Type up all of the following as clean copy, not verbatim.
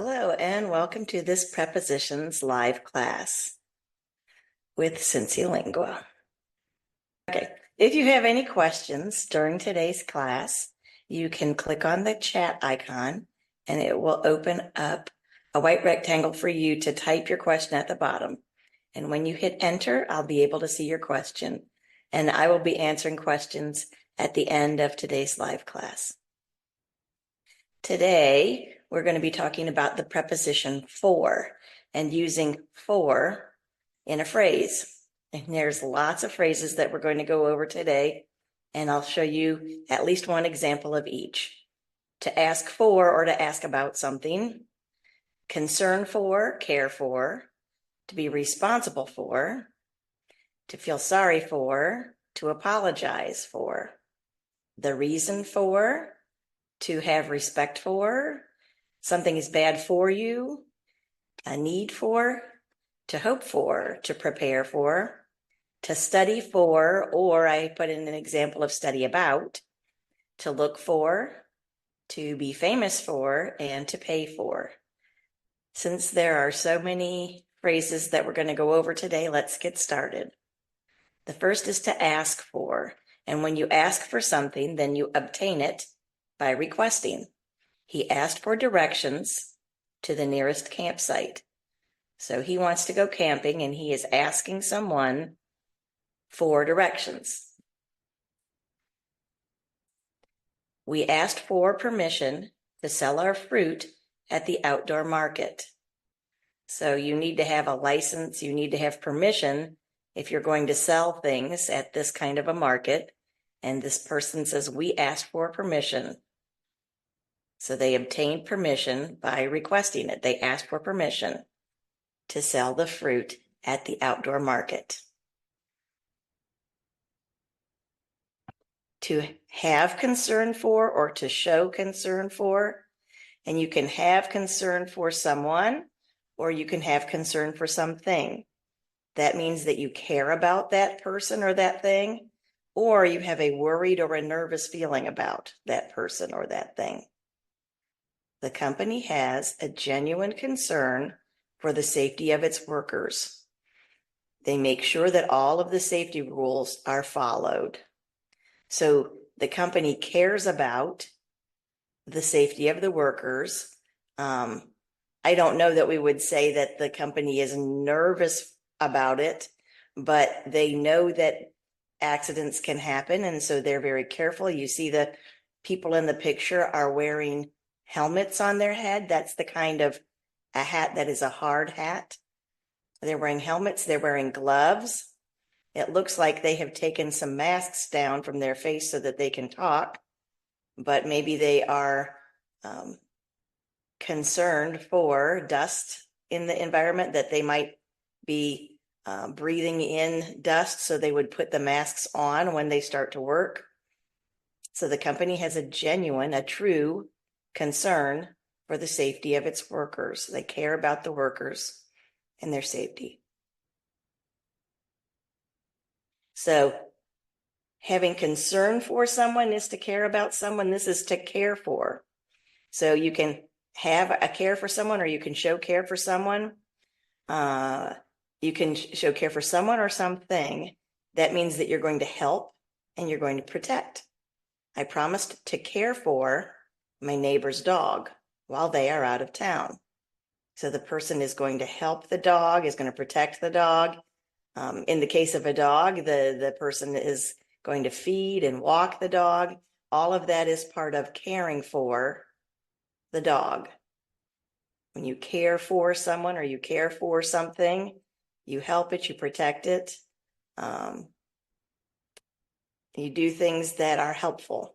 Hello, and welcome to this Prepositions live class with CINCILINGUA. Okay, if you have any questions during today's class, you can click on the chat icon and it will open up a white rectangle for you to type your question at the bottom. And when you hit enter, I'll be able to see your question, and I will be answering questions at the end of today's live class. Today, we're going to be talking about the preposition for and using for in a phrase. And there's lots of phrases that we're going to go over today, and I'll show you at least one example of each. To ask for or to ask about something, concern for, care for, to be responsible for, to feel sorry for, to apologize for, the reason for, to have respect for, something is bad for you, a need for, to hope for, to prepare for, to study for, or I put in an example of study about, to look for, to be famous for, and to pay for. Since there are so many phrases that we're going to go over today, let's get started. The first is to ask for, and when you ask for something, then you obtain it by requesting. He asked for directions to the nearest campsite. So he wants to go camping and he is asking someone for directions. We asked for permission to sell our fruit at the outdoor market. So you need to have a license, you need to have permission if you're going to sell things at this kind of a market. And this person says, we asked for permission. So they obtained permission by requesting it. They asked for permission to sell the fruit at the outdoor market. To have concern for or to show concern for, and you can have concern for someone or you can have concern for something. That means that you care about that person or that thing, or you have a worried or a nervous feeling about that person or that thing. The company has a genuine concern for the safety of its workers. They make sure that all of the safety rules are followed. So the company cares about the safety of the workers. I don't know that we would say that the company is nervous about it, but they know that accidents can happen, and so they're very careful. You see the people in the picture are wearing helmets on their head. That's the kind of a hat that is a hard hat. They're wearing helmets, they're wearing gloves. It looks like they have taken some masks down from their face so that they can talk, but maybe they are concerned for dust in the environment, that they might be breathing in dust, so they would put the masks on when they start to work. So the company has a true concern for the safety of its workers. They care about the workers and their safety. So having concern for someone is to care about someone. This is to care for. So you can have a care for someone or you can show care for someone. You can show care for someone or something. That means that you're going to help and you're going to protect. I promised to care for my neighbor's dog while they are out of town. So the person is going to help the dog, is going to protect the dog. In the case of a dog, the person is going to feed and walk the dog. All of that is part of caring for the dog. When you care for someone or you care for something, you help it, you protect it. You do things that are helpful.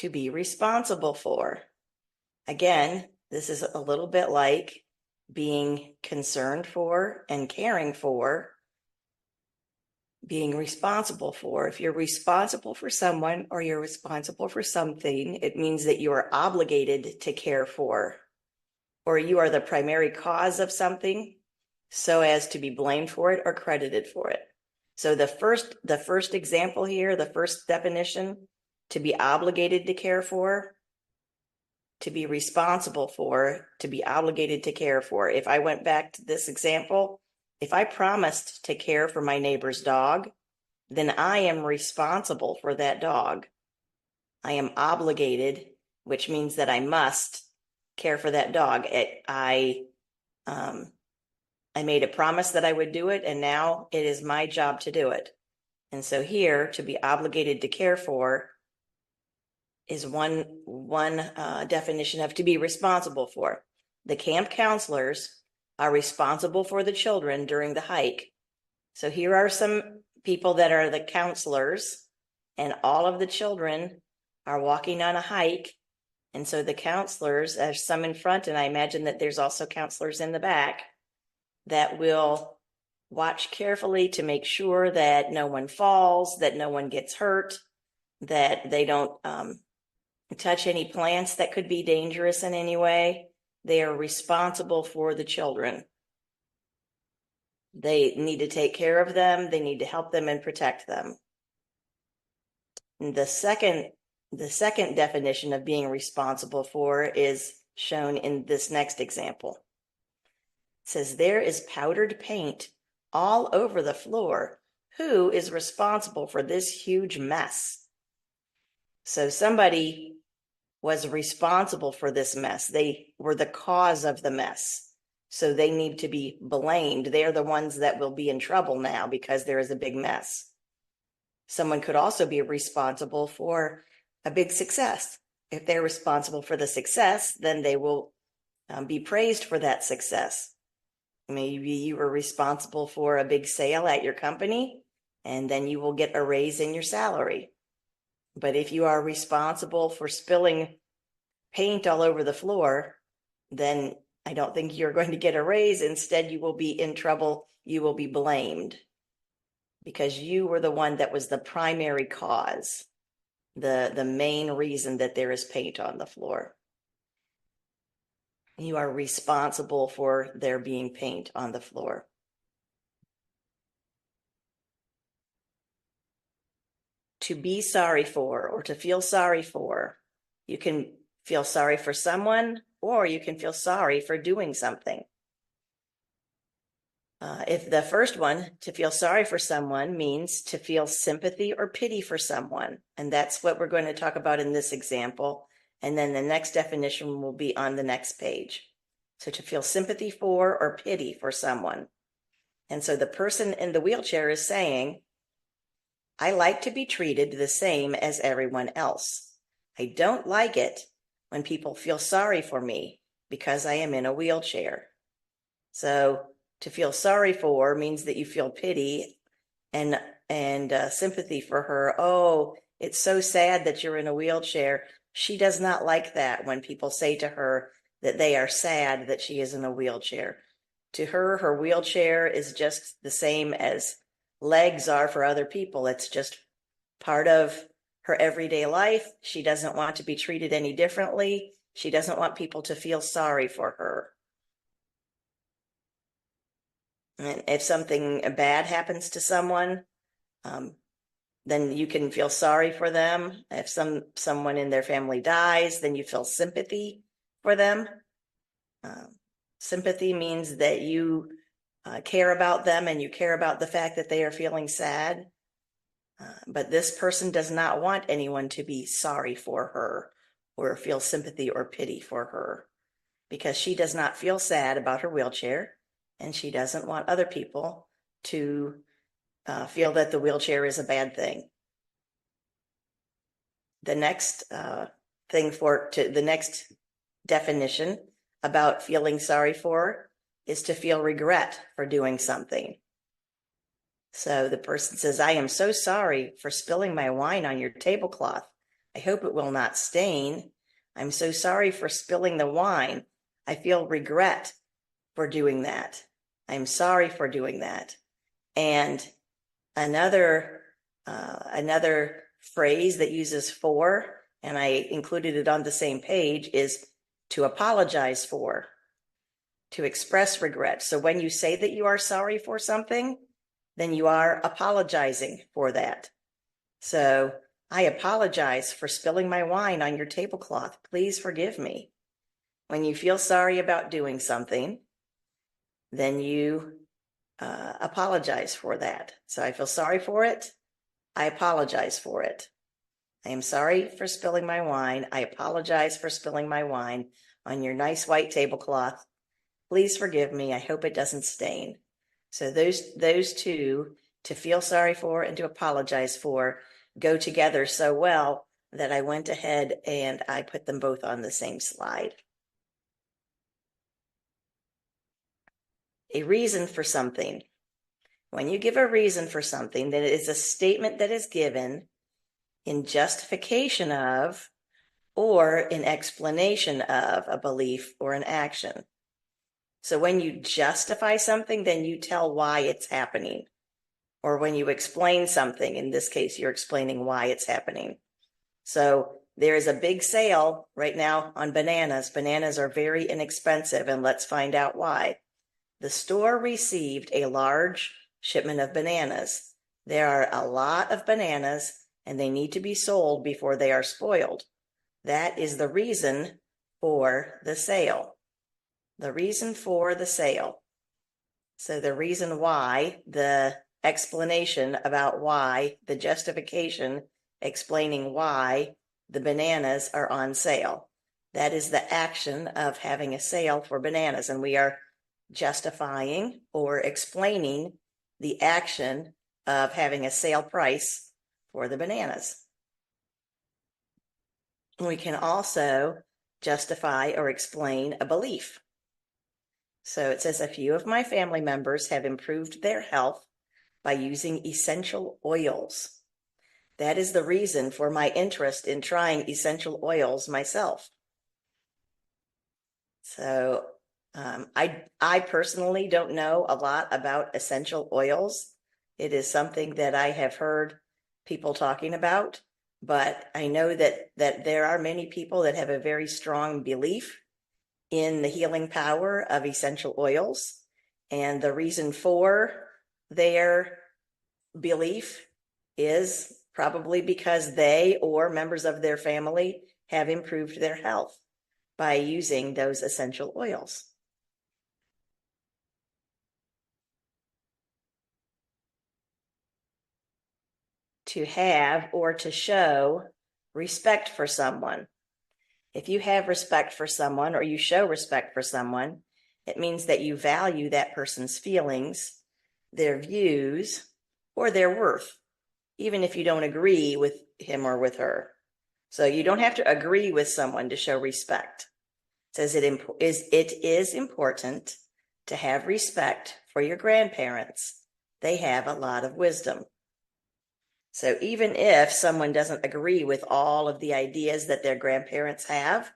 To be responsible for. Again, this is a little bit like being concerned for and caring for, being responsible for. If you're responsible for someone or you're responsible for something, it means that you are obligated to care for, or you are the primary cause of something so as to be blamed for it or credited for it. So the first example here, the first definition to be obligated to care for, to be responsible for, to be obligated to care for. If I went back to this example, if I promised to care for my neighbor's dog, then I am responsible for that dog. I am obligated, which means that I must care for that dog. I made a promise that I would do it, and now it is my job to do it. And so here, to be obligated to care for is one definition of to be responsible for. The camp counselors are responsible for the children during the hike. So here are some people that are the counselors, and all of the children are walking on a hike. And so the counselors, there's some in front, and I imagine that there's also counselors in the back that will watch carefully to make sure that no one falls, that no one gets hurt, that they don't touch any plants that could be dangerous in any way. They are responsible for the children. They need to take care of them. They need to help them and protect them. And the second definition of being responsible for is shown in this next example. It says, there is powdered paint all over the floor. Who is responsible for this huge mess? So somebody was responsible for this mess. They were the cause of the mess. So they need to be blamed. They're the ones that will be in trouble now because there is a big mess. Someone could also be responsible for a big success. If they're responsible for the success, then they will be praised for that success. Maybe you were responsible for a big sale at your company, and then you will get a raise in your salary. But if you are responsible for spilling paint all over the floor, then I don't think you're going to get a raise. Instead, you will be in trouble. You will be blamed because you were the one that was the primary cause, the main reason that there is paint on the floor. You are responsible for there being paint on the floor. To be sorry for, or to feel sorry for. You can feel sorry for someone, or you can feel sorry for doing something. If the first one, to feel sorry for someone, means to feel sympathy or pity for someone. And that's what we're going to talk about in this example. And then the next definition will be on the next page. So to feel sympathy for or pity for someone. And so the person in the wheelchair is saying, I like to be treated the same as everyone else. I don't like it when people feel sorry for me because I am in a wheelchair. So to feel sorry for means that you feel pity and sympathy for her. Oh, it's so sad that you're in a wheelchair. She does not like that when people say to her that they are sad that she is in a wheelchair. To her, her wheelchair is just the same as legs are for other people. It's just part of her everyday life. She doesn't want to be treated any differently. She doesn't want people to feel sorry for her. And if something bad happens to someone, then you can feel sorry for them. If someone in their family dies, then you feel sympathy for them. Sympathy means that you care about them and you care about the fact that they are feeling sad. But this person does not want anyone to be sorry for her or feel sympathy or pity for her because she does not feel sad about her wheelchair and she doesn't want other people to feel that the wheelchair is a bad thing. The next the next definition about feeling sorry for is to feel regret for doing something. So the person says, I am so sorry for spilling my wine on your tablecloth. I hope it will not stain. I'm so sorry for spilling the wine. I feel regret for doing that. I'm sorry for doing that. And another phrase that uses for, and I included it on the same page, is to apologize for, to express regret. So when you say that you are sorry for something, then you are apologizing for that. So I apologize for spilling my wine on your tablecloth. Please forgive me. When you feel sorry about doing something, then you apologize for that. So I feel sorry for it. I apologize for it. I am sorry for spilling my wine. I apologize for spilling my wine on your nice white tablecloth. Please forgive me. I hope it doesn't stain. So those two, to feel sorry for and to apologize for, go together so well that I went ahead and I put them both on the same slide. A reason for something. When you give a reason for something, then it is a statement that is given in justification of or in explanation of a belief or an action. So when you justify something, then you tell why it's happening. Or when you explain something, in this case, you're explaining why it's happening. So there is a big sale right now on bananas. Bananas are very inexpensive, and let's find out why. The store received a large shipment of bananas. There are a lot of bananas, and they need to be sold before they are spoiled. That is the reason for the sale. The reason for the sale. So the reason why, the explanation about why, the justification explaining why the bananas are on sale. That is the action of having a sale for bananas, and we are justifying or explaining the action of having a sale price for the bananas. We can also justify or explain a belief. So it says, a few of my family members have improved their health by using essential oils. That is the reason for my interest in trying essential oils myself. So I personally don't know a lot about essential oils. It is something that I have heard people talking about, but I know that there are many people that have a very strong belief in the healing power of essential oils. And the reason for their belief is probably because they or members of their family have improved their health by using those essential oils. To have or to show respect for someone. If you have respect for someone or you show respect for someone, it means that you value that person's feelings, their views, or their worth, even if you don't agree with him or with her. So you don't have to agree with someone to show respect. It says it is important to have respect for your grandparents. They have a lot of wisdom. So even if someone doesn't agree with all of the ideas that their grandparents have,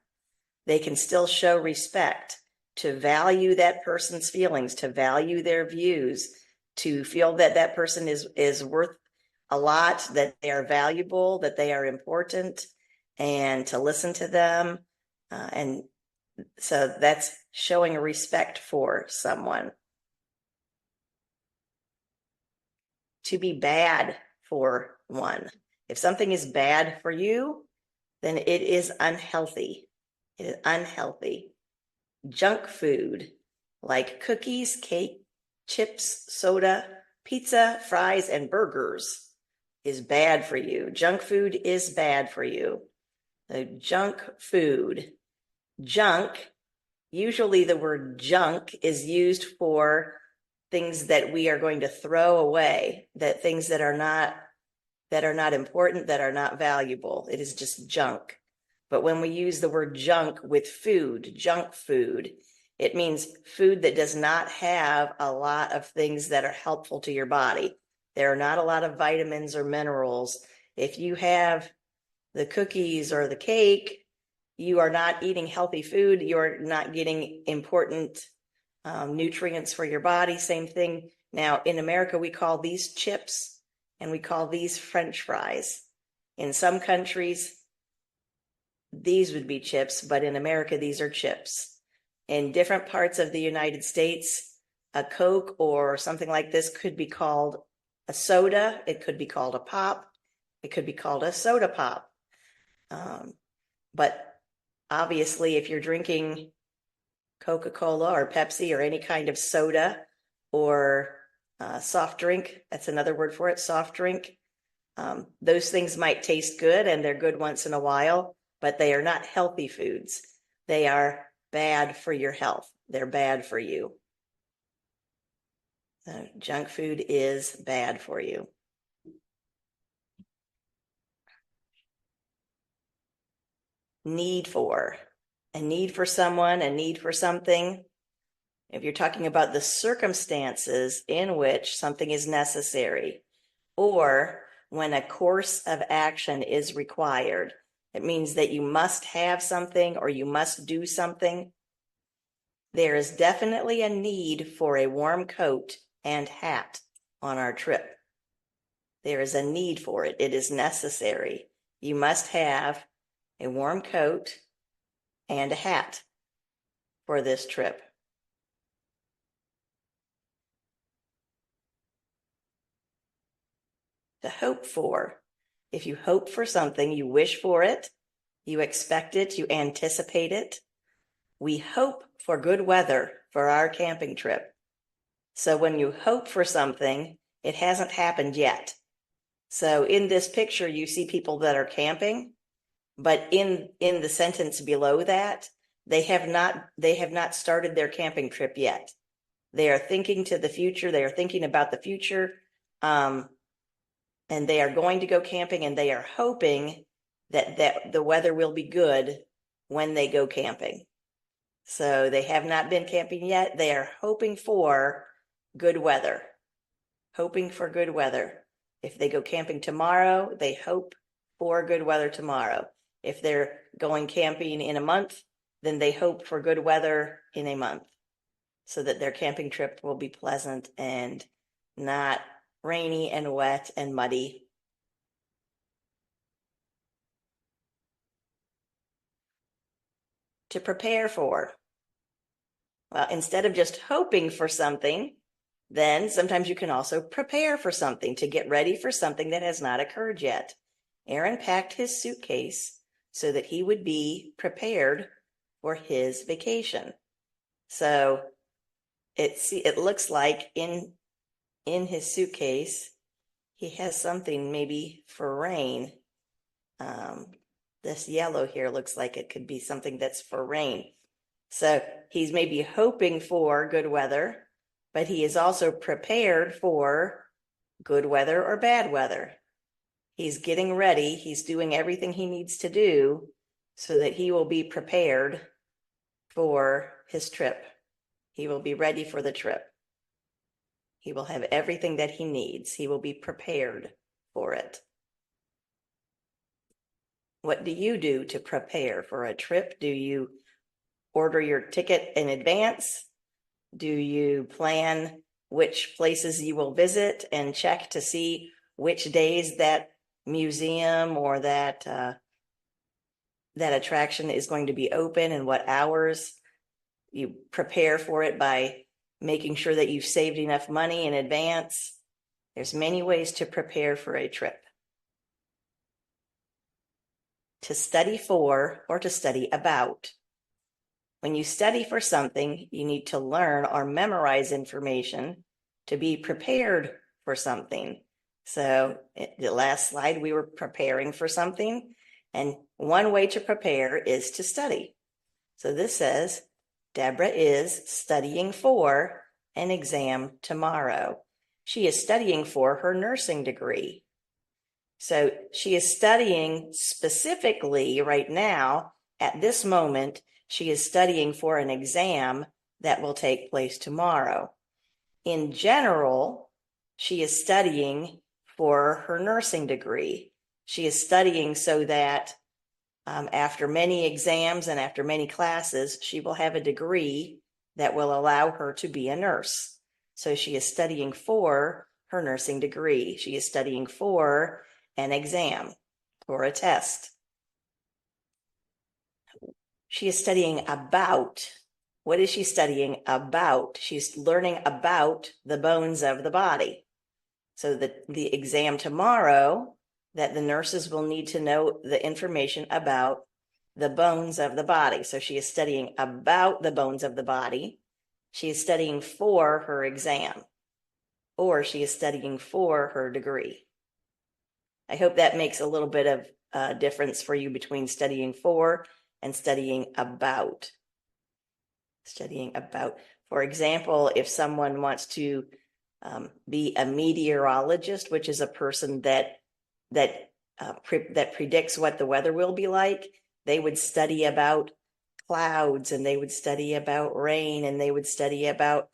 they can still show respect, to value that person's feelings, to value their views, to feel that that person is worth a lot, that they are valuable, that they are important, and to listen to them. And so that's showing respect for someone. To be bad for one. If something is bad for you, then it is unhealthy. It is unhealthy. Junk food like cookies, cake, chips, soda, pizza, fries, and burgers is bad for you. Junk food is bad for you. The junk food. Junk, usually the word junk is used for things that we are going to throw away, that things that are not important, that are not valuable. It is just junk. But when we use the word junk with food, junk food, it means food that does not have a lot of things that are helpful to your body. There are not a lot of vitamins or minerals. If you have the cookies or the cake, you are not eating healthy food. You're not getting important nutrients for your body. Same thing. Now, in America, we call these chips and we call these French fries. In some countries, these would be chips, but in America, these are chips. In different parts of the United States, a Coke or something like this could be called a soda. It could be called a pop. It could be called a soda pop. But obviously, if you're drinking Coca-Cola or Pepsi or any kind of soda or soft drink, that's another word for it, soft drink. Those things might taste good and they're good once in a while, but they are not healthy foods. They are bad for your health. They're bad for you. Junk food is bad for you. Need for, a need for someone, a need for something. If you're talking about the circumstances in which something is necessary, or when a course of action is required, it means that you must have something or you must do something. There is definitely a need for a warm coat and hat on our trip. There is a need for it. It is necessary. You must have a warm coat and a hat for this trip. To hope for. If you hope for something, you wish for it, you expect it, you anticipate it. We hope for good weather for our camping trip. So when you hope for something, it hasn't happened yet. So in this picture, you see people that are camping, but in the sentence below that, they have not started their camping trip yet. They are thinking to the future. They are thinking about the future. And they are going to go camping, and they are hoping that the weather will be good when they go camping. So they have not been camping yet. They are hoping for good weather. Hoping for good weather. If they go camping tomorrow, they hope for good weather tomorrow. If they're going camping in a month, then they hope for good weather in a month so that their camping trip will be pleasant and not rainy and wet and muddy. To prepare for. Well, instead of just hoping for something, then sometimes you can also prepare for something, to get ready for something that has not occurred yet. Aaron packed his suitcase so that he would be prepared for his vacation. So it looks like in his suitcase, he has something maybe for rain. This yellow here looks like it could be something that's for rain. So he's maybe hoping for good weather, but he is also prepared for good weather or bad weather. He's getting ready. He's doing everything he needs to do so that he will be prepared for his trip. He will be ready for the trip. He will have everything that he needs. He will be prepared for it. What do you do to prepare for a trip? Do you order your ticket in advance? Do you plan which places you will visit and check to see which days that museum or that attraction is going to be open and what hours? You prepare for it by making sure that you've saved enough money in advance. There's many ways to prepare for a trip. To study for or to study about. When you study for something, you need to learn or memorize information to be prepared for something. So the last slide, we were preparing for something. And one way to prepare is to study. So this says, Deborah is studying for an exam tomorrow. She is studying for her nursing degree. So she is studying specifically right now, at this moment, she is studying for an exam that will take place tomorrow. In general, she is studying for her nursing degree. She is studying so that after many exams and after many classes, she will have a degree that will allow her to be a nurse. So she is studying for her nursing degree. She is studying for an exam or a test. She is studying about. What is she studying about? She's learning about the bones of the body. So the exam tomorrow that the nurses will need to know the information about the bones of the body. So she is studying about the bones of the body. She is studying for her exam, or she is studying for her degree. I hope that makes a little bit of a difference for you between studying for and studying about. Studying about. For example, if someone wants to be a meteorologist, which is a person that predicts what the weather will be like, they would study about clouds, and they would study about rain, and they would study about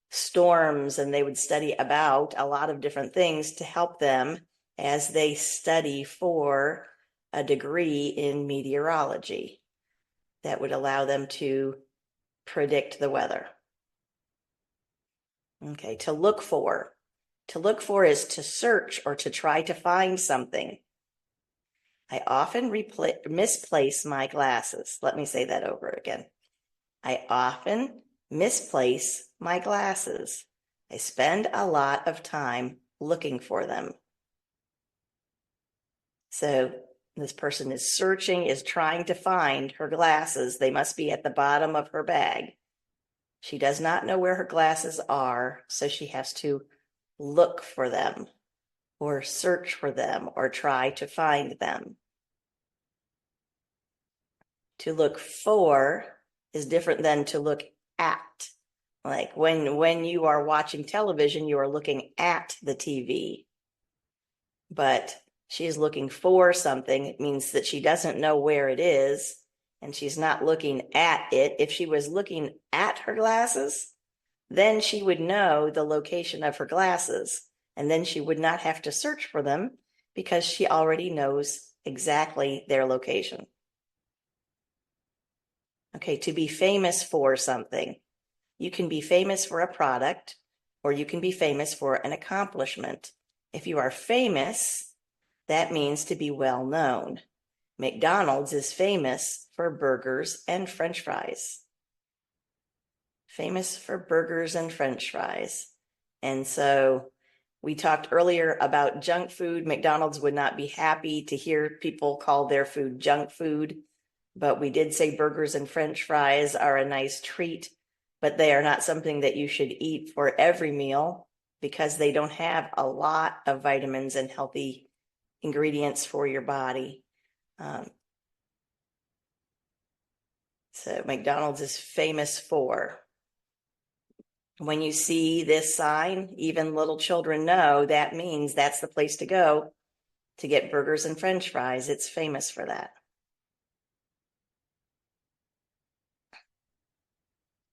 storms, and they would study about a lot of different things to help them as they study for a degree in meteorology that would allow them to predict the weather. Okay, to look for. To look for is to search or to try to find something. I often misplace my glasses. Let me say that over again. I often misplace my glasses. I spend a lot of time looking for them. So this person is searching, is trying to find her glasses. They must be at the bottom of her bag. She does not know where her glasses are, so she has to look for them or search for them or try to find them. To look for is different than to look at. Like when you are watching television, you are looking at the TV. But she is looking for something. It means that she doesn't know where it is, and she's not looking at it. If she was looking at her glasses, then she would know the location of her glasses, and then she would not have to search for them because she already knows exactly their location. Okay, to be famous for something. You can be famous for a product, or you can be famous for an accomplishment. If you are famous, that means to be well known. McDonald's is famous for burgers and French fries. Famous for burgers and French fries. And so we talked earlier about junk food. McDonald's would not be happy to hear people call their food junk food, but we did say burgers and French fries are a nice treat, but they are not something that you should eat for every meal because they don't have a lot of vitamins and healthy ingredients for your body. So McDonald's is famous for. When you see this sign, even little children know that means that's the place to go to get burgers and French fries. It's famous for that.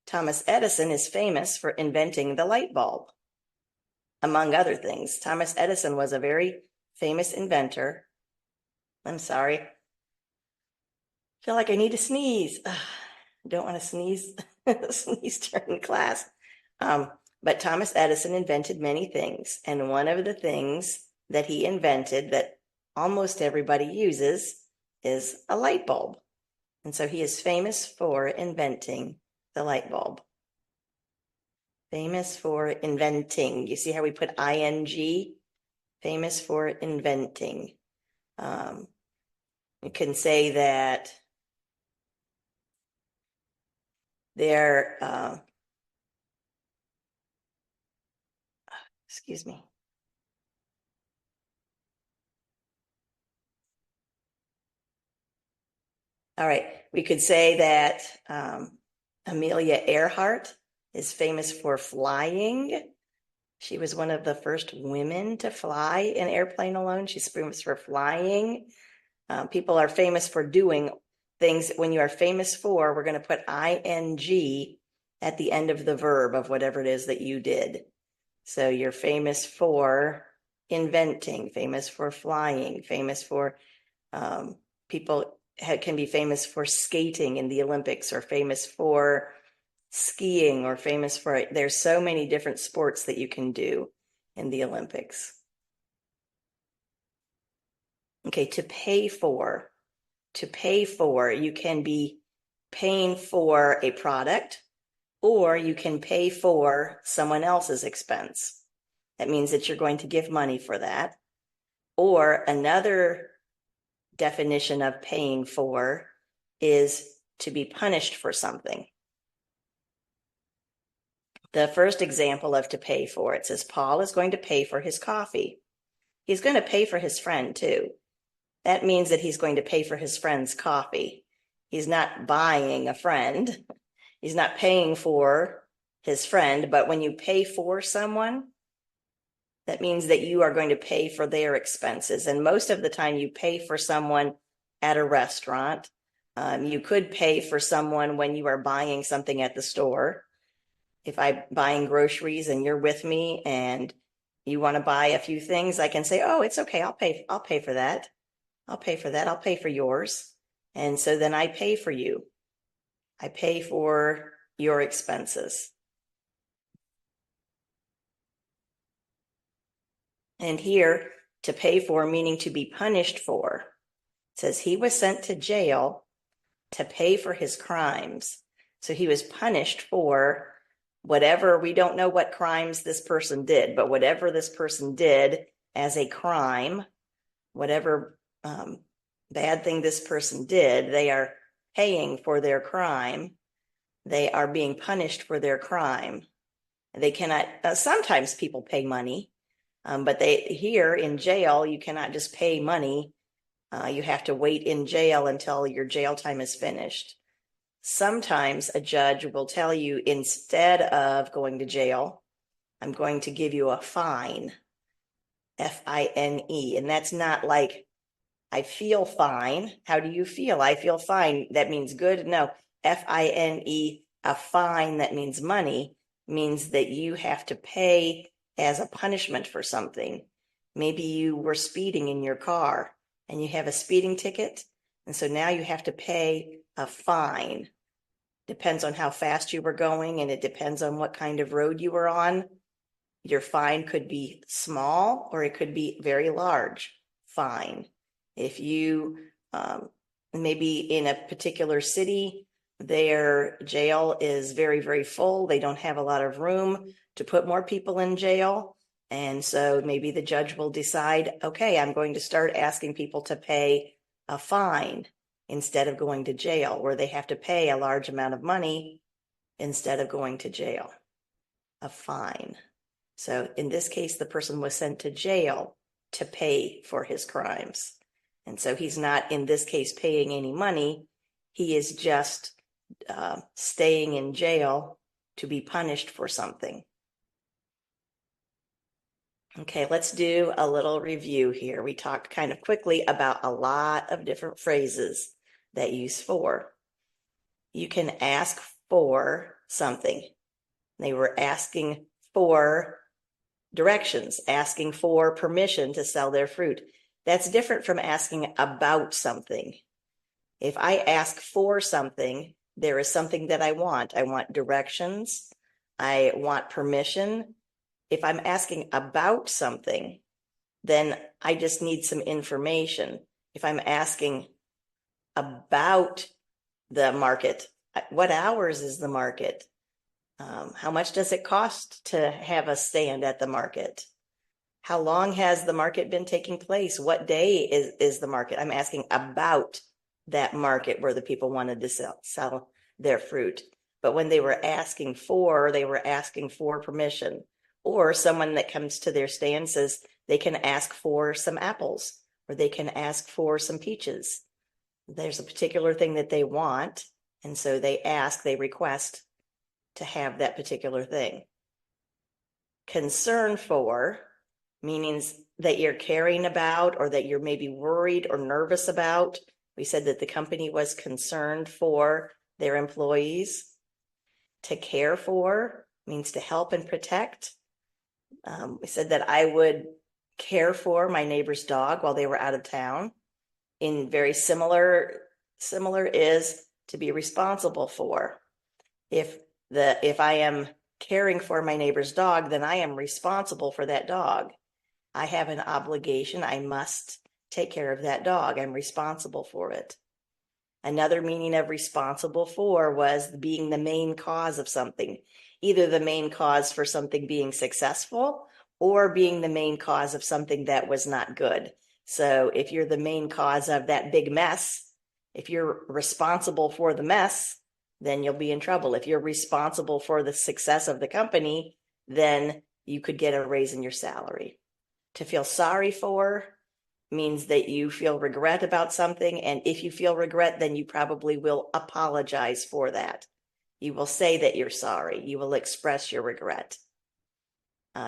Thomas Edison is famous for inventing the light bulb, among other things. Thomas Edison was a very famous inventor. I'm sorry. I feel like I need to sneeze. Don't want to sneeze, sneeze during class. But Thomas Edison invented many things. And one of the things that he invented that almost everybody uses is a light bulb. And so he is famous for inventing the light bulb. Famous for inventing. You see how we put ing? Famous for inventing. You can say that they're, excuse me. All right, we could say that Amelia Earhart is famous for flying. She was one of the first women to fly an airplane alone. She's famous for flying. People are famous for doing things. When you are famous for, we're going to put ing at the end of the verb of whatever it is that you did. So you're famous for inventing, famous for flying, famous for people can be famous for skating in the Olympics, or famous for skiing, or famous for, there's so many different sports that you can do in the Olympics. Okay, to pay for. To pay for, you can be paying for a product, or you can pay for someone else's expense. That means that you're going to give money for that. Or another definition of paying for is to be punished for something. The first example of to pay for, it says Paul is going to pay for his coffee. He's going to pay for his friend too. That means that he's going to pay for his friend's coffee. He's not buying a friend. He's not paying for his friend, but when you pay for someone, that means that you are going to pay for their expenses. And most of the time you pay for someone at a restaurant. You could pay for someone when you are buying something at the store. If I'm buying groceries and you're with me and you want to buy a few things, I can say, oh, it's okay. I'll pay for that. I'll pay for that. I'll pay for yours. And so then I pay for you. I pay for your expenses. And here, to pay for, meaning to be punished for. It says he was sent to jail to pay for his crimes. So he was punished for whatever, we don't know what crimes this person did, but whatever this person did as a crime, whatever bad thing this person did, they are paying for their crime. They are being punished for their crime. They cannot, sometimes people pay money, but here in jail, you cannot just pay money. You have to wait in jail until your jail time is finished. Sometimes a judge will tell you, instead of going to jail, I'm going to give you a fine, F-I-N-E. And that's not like, I feel fine. How do you feel? I feel fine. That means good. No, F-I-N-E, a fine that means money, means that you have to pay as a punishment for something. Maybe you were speeding in your car and you have a speeding ticket. And so now you have to pay a fine. Depends on how fast you were going, and it depends on what kind of road you were on. Your fine could be small or it could be very large fine. If you maybe in a particular city, their jail is very, very full. They don't have a lot of room to put more people in jail. And so maybe the judge will decide, okay, I'm going to start asking people to pay a fine instead of going to jail, where they have to pay a large amount of money instead of going to jail, a fine. So in this case, the person was sent to jail to pay for his crimes. And so he's not, in this case, paying any money. He is just staying in jail to be punished for something. Okay, let's do a little review here. We talked kind of quickly about a lot of different phrases that use for. You can ask for something. They were asking for directions, asking for permission to sell their fruit. That's different from asking about something. If I ask for something, there is something that I want. I want directions. I want permission. If I'm asking about something, then I just need some information. If I'm asking about the market, what hours is the market? How much does it cost to have a stand at the market? How long has the market been taking place? What day is the market? I'm asking about that market where the people wanted to sell their fruit. But when they were asking for, they were asking for permission. Or someone that comes to their stand says they can ask for some apples, or they can ask for some peaches. There's a particular thing that they want, and so they request to have that particular thing. Concern for, means that you're caring about, or that you're maybe worried or nervous about. We said that the company was concerned for their employees. To care for means to help and protect. We said that I would care for my neighbor's dog while they were out of town. In very similar is to be responsible for. If I am caring for my neighbor's dog, then I am responsible for that dog. I have an obligation. I must take care of that dog. I'm responsible for it. Another meaning of responsible for was being the main cause of something, either the main cause for something being successful or being the main cause of something that was not good. So if you're the main cause of that big mess, if you're responsible for the mess, then you'll be in trouble. If you're responsible for the success of the company, then you could get a raise in your salary. To feel sorry for means that you feel regret about something. And if you feel regret, then you probably will apologize for that. You will say that you're sorry. You will express your regret.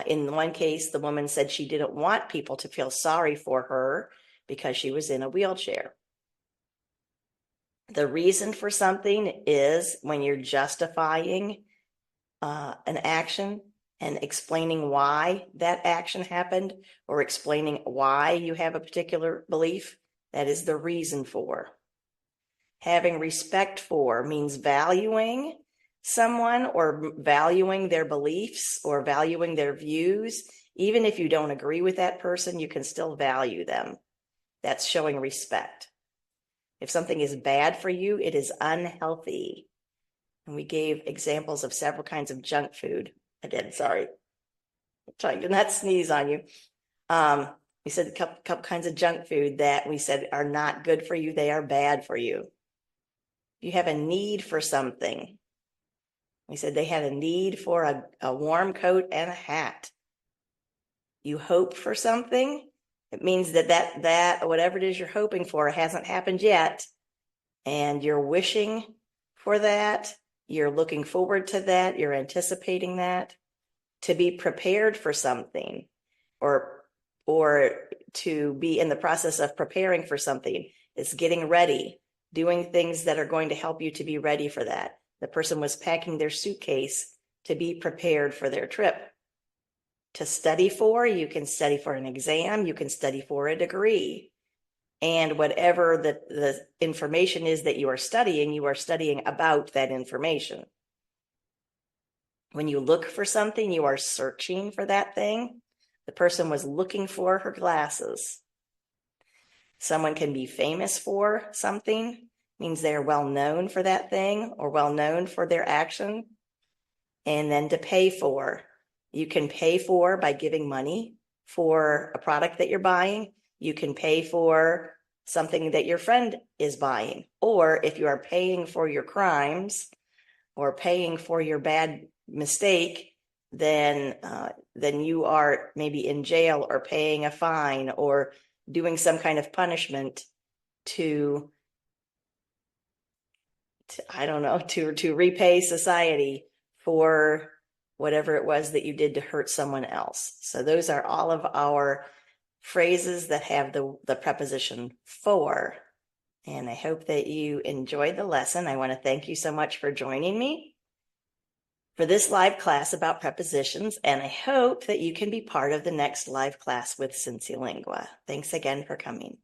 In one case, the woman said she didn't want people to feel sorry for her because she was in a wheelchair. The reason for something is when you're justifying an action and explaining why that action happened, or explaining why you have a particular belief. That is the reason for. Having respect for means valuing someone, or valuing their beliefs, or valuing their views. Even if you don't agree with that person, you can still value them. That's showing respect. If something is bad for you, it is unhealthy. And we gave examples of several kinds of junk food. I did, sorry. I'm trying to not sneeze on you. We said a couple kinds of junk food that we said are not good for you. They are bad for you. You have a need for something. We said they had a need for a warm coat and a hat. You hope for something. It means that whatever it is you're hoping for hasn't happened yet. And you're wishing for that. You're looking forward to that. You're anticipating that. To be prepared for something, or to be in the process of preparing for something, is getting ready, doing things that are going to help you to be ready for that. The person was packing their suitcase to be prepared for their trip. To study for, you can study for an exam, you can study for a degree. And whatever the information is that you are studying about that information. When you look for something, you are searching for that thing. The person was looking for her glasses. Someone can be famous for something, means they're well known for that thing, or well known for their action. And then to pay for. You can pay for by giving money for a product that you're buying. You can pay for something that your friend is buying. Or if you are paying for your crimes, or paying for your bad mistake, then you are maybe in jail, or paying a fine, or doing some kind of punishment to I don't know, to repay society for whatever it was that you did to hurt someone else. So those are all of our phrases that have the preposition for. And I hope that you enjoyed the lesson. I want to thank you so much for joining me for this live class about prepositions, and I hope that you can be part of the next live class with CINCILINGUA. Thanks again for coming.